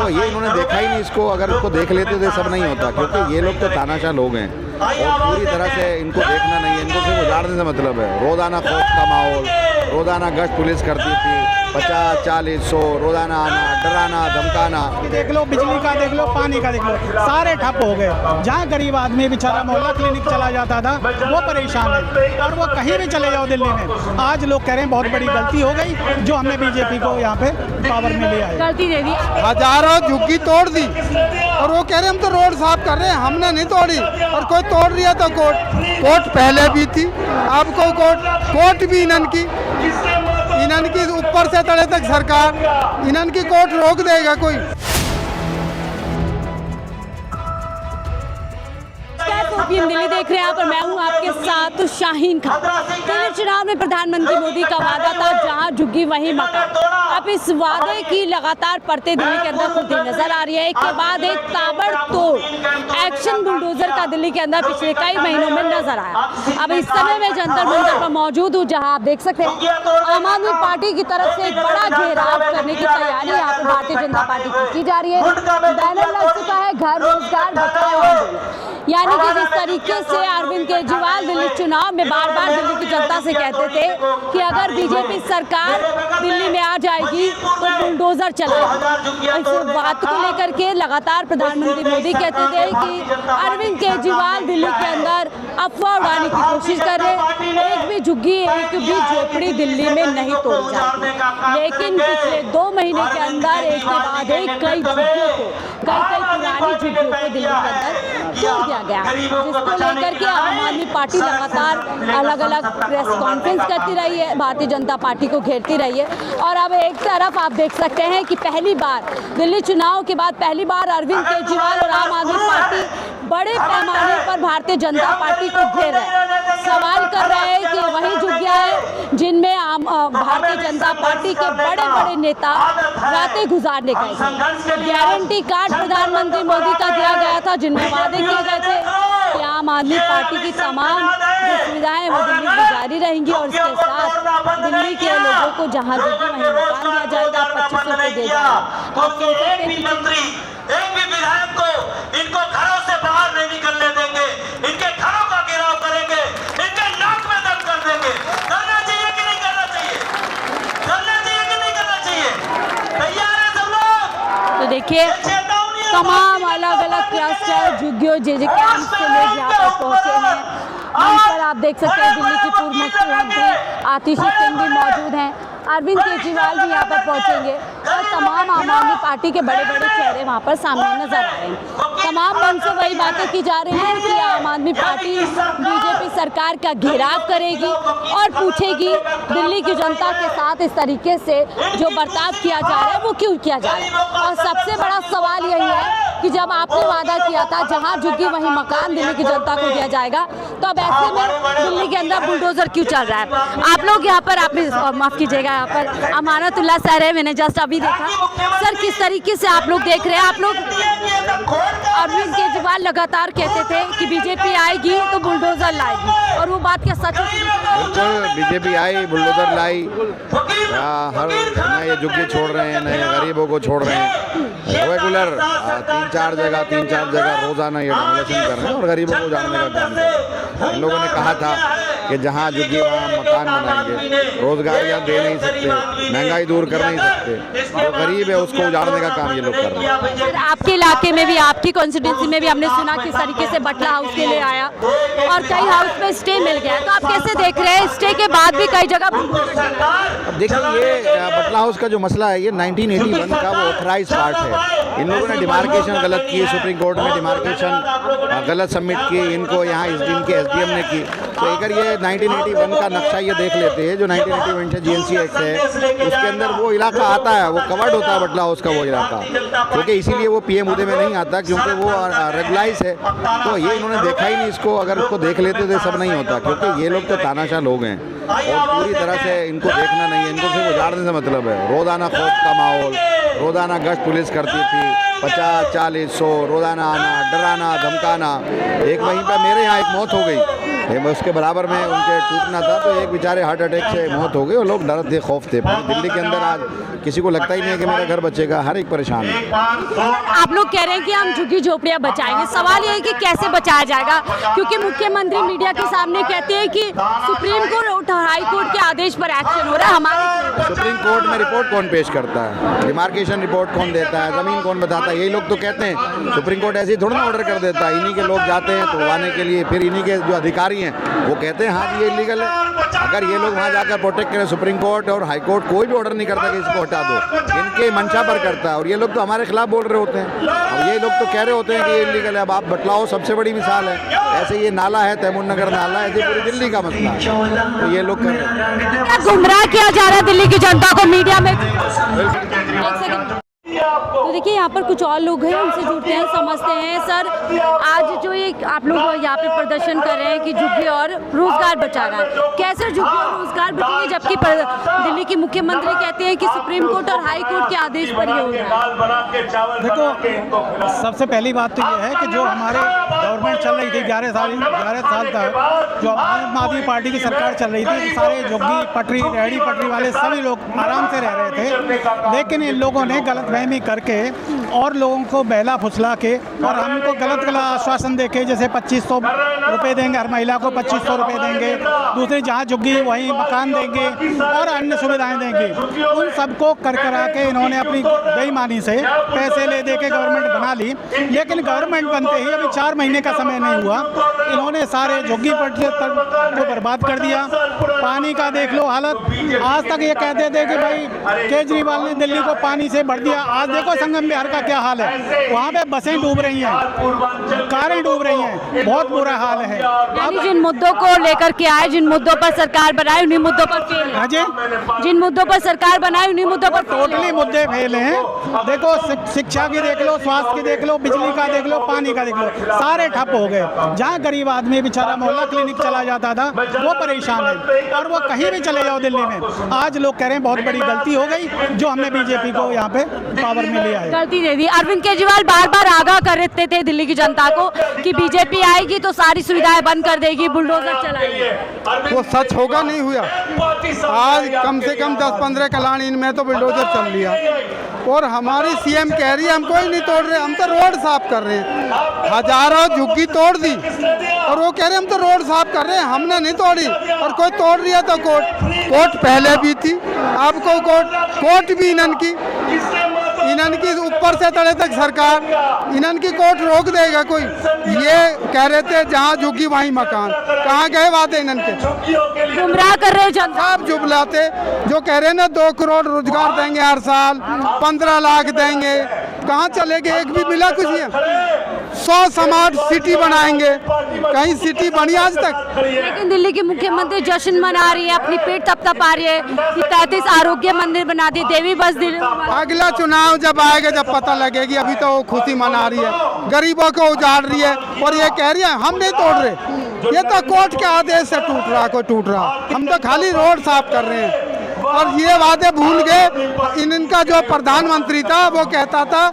तो ये इन्होंने देखा ही नहीं इसको, अगर इसको देख लेते तो ये सब नहीं होता, क्योंकि ये लोग तो तानाशाह लोग हैं और पूरी तरह से इनको देखना नहीं है, इनको सिर्फ उजाड़ने से मतलब है। रोज़ाना खौफ का माहौल, रोज़ाना गश्त पुलिस करती थी, 50, 40, 100 रोज़ाना आना, डराना, धमकाना। देख लो, बिजली का देख लो, पानी का देख लो, सारे ठप हो गए। जहाँ गरीब आदमी बेचारा मोहल्ला क्लिनिक चला जाता था वो परेशान है, और वो कहीं भी चले जाओ दिल्ली में। आज लोग कह रहे हैं बहुत बड़ी गलती हो गई जो हमने बीजेपी को यहाँ पे पावर में ले आए। गलती दे दी, हजारों झुग्गी तोड़ दी और वो कह रहे हम तो रोड साफ कर रहे हैं, हमने नहीं तोड़ी। और कोई तोड़ रही है तो कोर्ट पहले भी थी, अब कोई कोर्ट भी इनन की ऊपर से तले तक सरकार, इनन की कोर्ट रोक देगा कोई? दिल्ली देख रहे हैं आप और मैं हूं आपके साथ शाहीन खान। दिल्ली चुनाव में प्रधानमंत्री मोदी का वादा था जहां झुग्गी वहीं मकान। अब इस वादे की लगातार परतें दिल्ली के अंदर खुलती नजर आ रही है। एक के बाद एक ताबड़तोड़ एक्शन बुलडोजर का दिल्ली के अंदर पिछले कई महीनों में नजर आया। अब इस समय मैं जंतर मंतर पर मौजूद हूँ, जहाँ आप देख सकते हैं आम आदमी पार्टी की तरफ से एक बड़ा घेराव करने की तैयारी यहाँ पे भारतीय जनता पार्टी की जा रही है। बैनर लग चुका है, घर रोजगार बचाओ आंदोलन, यानी कि जिस तरीके से अरविंद केजरीवाल दिल्ली चुनाव में बार बार दिल्ली की जनता से कहते थे कि अगर बीजेपी सरकार दिल्ली में आ जाएगी तो बुलडोजर चलाएगी। इस बात को लेकर के लगातार प्रधानमंत्री मोदी कहते थे कि अरविंद केजरीवाल दिल्ली के अंदर अफवाह उड़ाने की कोशिश कर रहे, एक भी झुग्गी, एक भी झोपड़ी दिल्ली में नहीं तोड़ी जाती। लेकिन पिछले 2 महीने के अंदर एक के बाद एक कई झुग्गियों को, कई पुरानी झुग्गियों को दिल्ली के अंदर तोड़ दिया गया, जिसको लेकर के आम आदमी पार्टी लगातार अलग अलग प्रेस कॉन्फ्रेंस करती रही है, भारतीय जनता पार्टी को घेरती रही है। और अब एक तरफ आप देख सकते हैं कि पहली बार दिल्ली चुनाव के बाद पहली बार अरविंद केजरीवाल और आम आदमी पार्टी बड़े पैमाने पर भारतीय जनता पार्टी को घेर रहे हैं। सवाल कर रहे हैं कि वही झुग्गियां हैं जिनमें भारतीय जनता पार्टी के बड़े बड़े नेता रातें गुजारने गए थे। गारंटी कार्ड प्रधानमंत्री मोदी का दिया गया था, जिनमें वादे किए गए थे कि आम आदमी पार्टी की तमाम जो सुविधाएं वो दिल्ली में जारी रहेंगी और इसके साथ दिल्ली के लोगों को जहां झुग्गी वहीं मकान दिया जाएगा, 2500 रुपये दिए जाएगा। एक भी विधायक को इनको घरों से बाहर नहीं निकलने देंगे, इनके घरों का घेराव करेंगे, इनके नाक में दम कर देंगे। करना चाहिए कि नहीं करना चाहिए? करना चाहिए कि नहीं करना चाहिए? तैयार है सब लोग? तो देखिए तमाम अलग अलग क्लस्टर झुग्गियों जे कैंप से लोग यहाँ पर पहुंचे हैं। मंच पर आप देख सकते हैं दिल्ली की पूर्व मुख्यमंत्री आतिशी सिंह भी मौजूद हैं, अरविंद केजरीवाल भी यहाँ पर पहुंचेंगे और तमाम आम आदमी पार्टी के बड़े बड़े चेहरे वहाँ पर सामने नजर आ रहे हैं। तमाम मंच से वही बातें की जा रही हैं कि आम आदमी पार्टी बीजेपी सरकार का घेराव करेगी और पूछेगी दिल्ली की जनता के साथ इस तरीके से जो बर्ताव किया जा रहा है वो क्यों किया जा रहा है। और सबसे बड़ा सवाल यही है कि जब आपने वादा किया था जहां झुग्गी वहीं मकान दिल्ली की जनता को दिया जाएगा, तो अब ऐसे में दिल्ली के अंदर बुलडोजर क्यों चल रहा है? आप लोग यहाँ पर, आपने माफ कीजिएगा, यहाँ पर अमानतुल्लाह सर है, मैंने जस्ट अभी देखा। सर, किस तरीके से आप लोग देख रहे हैं? आप लोग, अरविंद केजरीवाल लगातार कहते थे कि बीजेपी आएगी तो बुलडोजर लाएगी, और वो बात क्या सच है? बिल्कुल, बीजेपी आई, बुलडोजर लाई, हर नए झुग्गी छोड़ रहे हैं, नए गरीबों को छोड़ रहे हैं, रेगुलर 3-4 जगह रोजाना ये डेमोलेशन कर रहे हैं और गरीबों को उजाड़ने का काम कर रहे हैं। इन लोगों ने कहा था कि जहाँ झुग्गी वहाँ मकान बनाएंगे, रोजगारियाँ दे नहीं सकते, महंगाई दूर कर नहीं सकते, जो गरीब है उसको उजाड़ने का काम ये लोग कर रहे हैं। सर, आपके इलाके में भी, आपकी कॉन्स्टिट्यूंसी में भी हमने सुना किस तरीके से बटला हाउस के लिए आया और कई हाउस में स्टे मिल गया, तो आप कैसे देख रहे हैं? स्टे के बाद भी कई जगह अब देखिए, ये बटला हाउस का जो मसला है ये 1981 का वो ऑथराइज पार्ट है। इन लोगों ने डिमार्केशन गलत की, सुप्रीम कोर्ट में डिमार्केशन गलत सबमिट की, इनको यहाँ इनके SDM ने की। तो अगर ये 1981 का नक्शा ये देख लेते हैं, जो 1981 से GNC एक्ट है, उसके अंदर वो इलाका आता है, वो कवर्ड होता है बटला हाउस का वो इलाका, क्योंकि इसीलिए वो PM मुद्दे में नहीं आता, क्योंकि वो रेगुलाइज है। तो ये इन्होंने देखा ही नहीं इसको, अगर इसको देख लेते तो ये सब नहीं होता, क्योंकि ये लोग तो तानाशाह लोग हैं और पूरी तरह से इनको देखना नहीं है, इनको सिर्फ उजाड़ने से मतलब है। रोज़ाना खौफ का माहौल, रोज़ाना गश्त पुलिस करती थी, 50, 40, 100 रोज़ाना आना, डराना, धमकाना। एक वहीं पर मेरे यहाँ एक मौत हो गई ये उसके बराबर में उनके टूटना था, तो एक बेचारे हार्ट अटैक से मौत हो गई और लोग डर थे, खौफ थे। पूरी दिल्ली के अंदर आज किसी को लगता ही नहीं है कि मेरा घर बचेगा, हर एक परेशान है। आप लोग कह रहे हैं कि हम झुग्गी झोपड़ियां बचाएंगे, सवाल ये है कि कैसे बचाया जाएगा, क्योंकि मुख्यमंत्री मीडिया के सामने कहते हैं कि सुप्रीम कोर्ट और हाई कोर्ट के आदेश पर एक्शन हो रहा है। हमारे सुप्रीम कोर्ट में रिपोर्ट कौन पेश करता है, डिमार्केशन रिपोर्ट कौन देता है, जमीन कौन बताता है? यही लोग तो कहते हैं। सुप्रीम कोर्ट ऐसे ही थोड़ा ना ऑर्डर कर देता है, इन्हीं के लोग जाते हैं तोड़वाने के लिए, फिर इन्हीं के जो अधिकारी हैं वो कहते हैं हाँ जी ये इलीगल है। अगर ये लोग वहाँ जाकर प्रोटेक्ट करें, सुप्रीम कोर्ट और हाई कोर्ट कोई भी ऑर्डर नहीं करता कि इसको हटा दो, इनके मंशा पर करता है। और ये लोग तो हमारे खिलाफ बोल रहे होते हैं, और ये लोग तो कह रहे होते हैं कि ये इलीगल है। अब आप बतलाओ, सबसे बड़ी मिसाल है, ऐसे ये नाला है तैमूर नगर नाला, ऐसे पूरी दिल्ली का मसला है, तो ये लोग कर रहे हैं। क्या गुमराह किया जा रहा है दिल्ली की जनता को मीडिया में? एक सेकंड। तो देखिए यहाँ पर कुछ और लोग हैं, उनसे जुड़ते हैं, समझते हैं। सर, आज जो ये आप लोग यहाँ पे प्रदर्शन कर रहे हैं कि झुग्गी और रोजगार बचाना है, कैसे झुग्गी और रोजगार बचेंगे, जबकि दिल्ली की मुख्यमंत्री कहते हैं कि सुप्रीम कोर्ट और हाई कोर्ट के आदेश पर ये हो रहा है? देखो, सबसे पहली बात तो ये है कि जो हमारे गवर्नमेंट चल रही थी 11 साल तक, जो आम आदमी पार्टी की सरकार चल रही थी, सारे झुग्गी पटरी रेहड़ी पटरी वाले सभी लोग आराम से रह रहे थे। लेकिन इन लोगों ने गलतफहमी करके और लोगों को बहला फुसला के और हमको गलत आश्वासन देके, जैसे 2500 रुपये देंगे, हर महिला को 2500 रुपये देंगे, दूसरी जहाँ झुग्गी वहीं मकान देंगे और अन्य सुविधाएं देंगे, उन सबको कर करा के इन्होंने अपनी बेईमानी से पैसे ले दे के गवर्नमेंट बना ली। लेकिन गवर्नमेंट बनते ही अभी 4 महीने का समय नहीं हुआ, इन्होंने सारे झुग्गी पटरी को बर्बाद कर दिया। पानी का देख लो हालत, आज तक ये कहते थे कि भाई केजरीवाल ने दिल्ली को पानी से भर दिया, आज देखो संगम बिहार का क्या हाल है, वहाँ पे बसें डूब रही हैं, कारें डूब रही हैं, बहुत बुरा हाल है। अब जिन मुद्दों को लेकर के आए, जिन मुद्दों पर सरकार बनाए, उन्हीं मुद्दों पर फेल है। जिन मुद्दों पर सरकार बनाए, उन्हीं मुद्दों पर टोटली मुद्दे फेल हैं। देखो, शिक्षा की देख लो, स्वास्थ्य की देख लो, बिजली का देख लो, पानी का देख लो, सारे ठप हो गए। जहाँ गरीब आदमी बेचारा मोहल्ला क्लिनिक चला जाता था वो परेशान है, और वो कहीं भी चले जाओ दिल्ली में। आज लोग कह रहे हैं बहुत बड़ी गलती हो गई जो हमने बीजेपी को यहाँ पे पावर में लिया है। गलती दे दी। अरविंद केजरीवाल बार बार आगाह कर रहे थे दिल्ली की जनता को कि बीजेपी आएगी तो सारी सुविधाएं बंद कर देगी, बुलडोजर चलाएगी। वो सच होगा नहीं हुआ। आज कम से कम 10-15 कल्याण इनमें तो बुलडोजर चल लिया, और हमारी सीएम कह रही है हम कोई नहीं तोड़ रहे, हम तो रोड साफ कर रहे हैं। हजारों झुग्गी तोड़ दी और वो कह रहे हम तो रोड साफ कर रहे हैं, हमने नहीं तोड़ी। और कोई तोड़ रही है तो कोर्ट पहले भी थी, अब कोई कोर्ट भी इनन की ऊपर से तले तक सरकार, इनन की कोर्ट रोक देगा कोई? ये कह रहे थे जहाँ झुग्गी वहीं मकान, कहाँ गए वादे इनन के? गुमराह कर रहे जनता। सब जुबलाते जो कह रहे हैं ना 2 करोड़ रोजगार देंगे हर साल, 15 लाख देंगे, कहाँ चले गए? एक भी मिला कुछ नहीं। 100 स्मार्ट सिटी बनाएंगे, कहीं सिटी बनी आज तक? लेकिन दिल्ली की मुख्यमंत्री जश्न मना रही है, अपनी पेट तपतपा रही है कि 33 आरोग्य मंदिर बना दी, देवी बस दिल्ली। अगला चुनाव जब आएगा जब पता लगेगी, अभी तो वो खुशी मना रही है, गरीबों को उजाड़ रही है, और ये कह रही है हम नहीं तोड़ रहे। ये तो कोर्ट के आदेश से टूट रहा, हम तो खाली रोड साफ कर रहे हैं। और ये वादे भूल गए। इनका जो प्रधानमंत्री था वो कहता था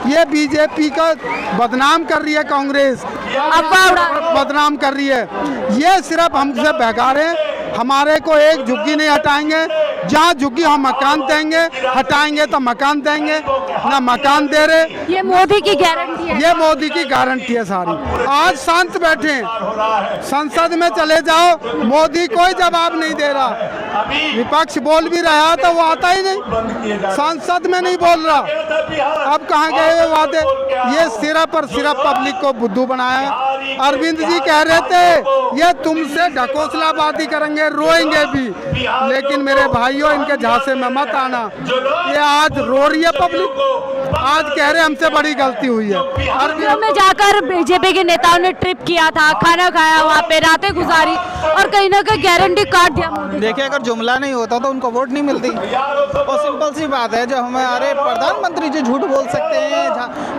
ये बीजेपी का बदनाम कर रही है, कांग्रेस बदनाम कर रही है। ये सिर्फ हमसे बहका रहे हैं, हमारे को एक झुग्गी नहीं हटाएंगे। जहाँ झुग्गी हम मकान देंगे, हटाएंगे तो मकान देंगे, ना मकान दे रहे। ये मोदी की गारंटी है, ये मोदी की गारंटी है सारी। आज शांत बैठे हैं, संसद में चले जाओ, मोदी कोई जवाब नहीं दे रहा। विपक्ष बोल भी रहा तो वो आता ही नहीं, संसद में नहीं बोल रहा। अब कहाँ गए वो वादे? ये सिर्फ और सिर्फ पब्लिक को बुद्धू बनाया। अरविंद जी कह रहे थे ये तुमसे ढकोसलाबाजी करेंगे, रोएंगे भी, लेकिन मेरे भाइयों इनके झांसे में मत आना। ये आज रो रही है पब्लिक, आज कह रहे हमसे बड़ी गलती हुई है। अरविंद में जाकर बीजेपी के नेताओं ने ट्रिप किया था, खाना खाया, वहाँ पे रातें गुजारी, और कहीं ना कहीं गारंटी काट दिया मोदी। देखिए, अगर जुमला नहीं होता तो उनको वोट नहीं मिलती। और सिंपल सी बात है, जो हमारे प्रधानमंत्री जी झूठ बोल सकते हैं,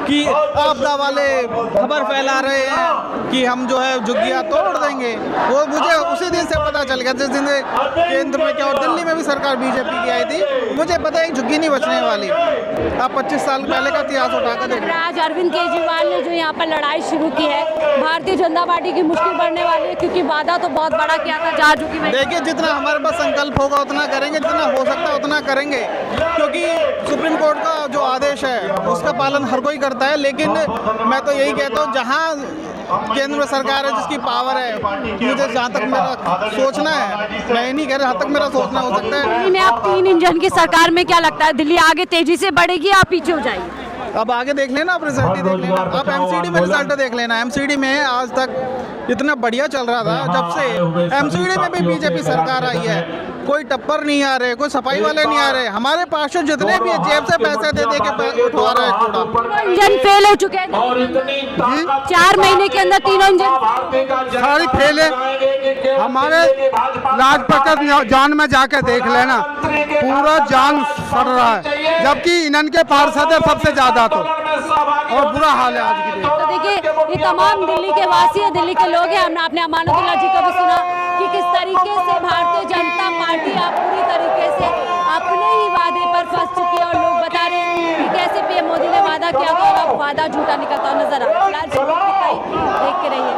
कि आपदा वाले खबर फैला रहे हैं कि हम जो है झुग्गियाँ तोड़ देंगे। वो मुझे उसी दिन से पता चल गया जिस दिन केंद्र में क्या और दिल्ली में भी सरकार बीजेपी की आई थी, मुझे पता है झुग्गी नहीं बचने वाली। आप 25 साल पहले का इतिहास उठाकर देखिए। आज अरविंद केजरीवाल ने जो यहाँ पर लड़ाई शुरू की है, भारतीय जनता पार्टी की मुश्किल बढ़ने वाली है, क्योंकि वादा तो बहुत बड़ा किया था जहाँ झुग्गी में। देखिए जितना हमारे पास संकल्प होगा उतना करेंगे, जितना हो सकता है उतना करेंगे, क्योंकि सुप्रीम कोर्ट का जो आदेश है उसका पालन हर कोई करता है। लेकिन मैं तो यही कहता हूँ जहाँ केंद्र में सरकार है जिसकी पावर है, मुझे जहाँ तक मेरा सोचना है, मैं ये नहीं कह रहा जहाँ तक मेरा सोचना हो सकता है। दिल्ली में आप 3 इंजन की सरकार में क्या लगता है, दिल्ली आगे तेजी से बढ़ेगी या पीछे हो जाएगी? अब आगे देख लेना, आप रिजल्ट ही देख लेना, आप एमसीडी में रिजल्ट देख लेना। एमसीडी में आज तक इतना बढ़िया चल रहा था, जब से एमसीडी में भी बीजेपी सरकार आई है कोई टप्पर नहीं आ रहे, कोई सफाई वाले नहीं आ रहे। हमारे पास जितने भी जेब से पैसे दे दे के उठवा रहे हैं कूड़ा। इंजन फेल हो चुके हैं 4 महीने के अंदर, तीनों इंजन सारी फेल है। हमारे लाजपत जान में जाके देख लेना, पूरा जान सड़ रहा है, जबकि इन्हन के पार्षद है सबसे ज्यादा, तो और बुरा हाल है आज की डेट। तो देखिए ये तमाम दिल्ली के वासी है, दिल्ली के लोग हैं। हमने अपने अमानतुल्लाह जी को भी सुना कि किस तरीके से भारतीय जनता पार्टी आप पूरी तरीके से अपने ही वादे पर फंस चुकी है, और लोग बता रहे हैं कि कैसे पीएम मोदी ने वादा किया था और अब वादा झूठा निकलता नजर आ रहा है। देखते रहिए।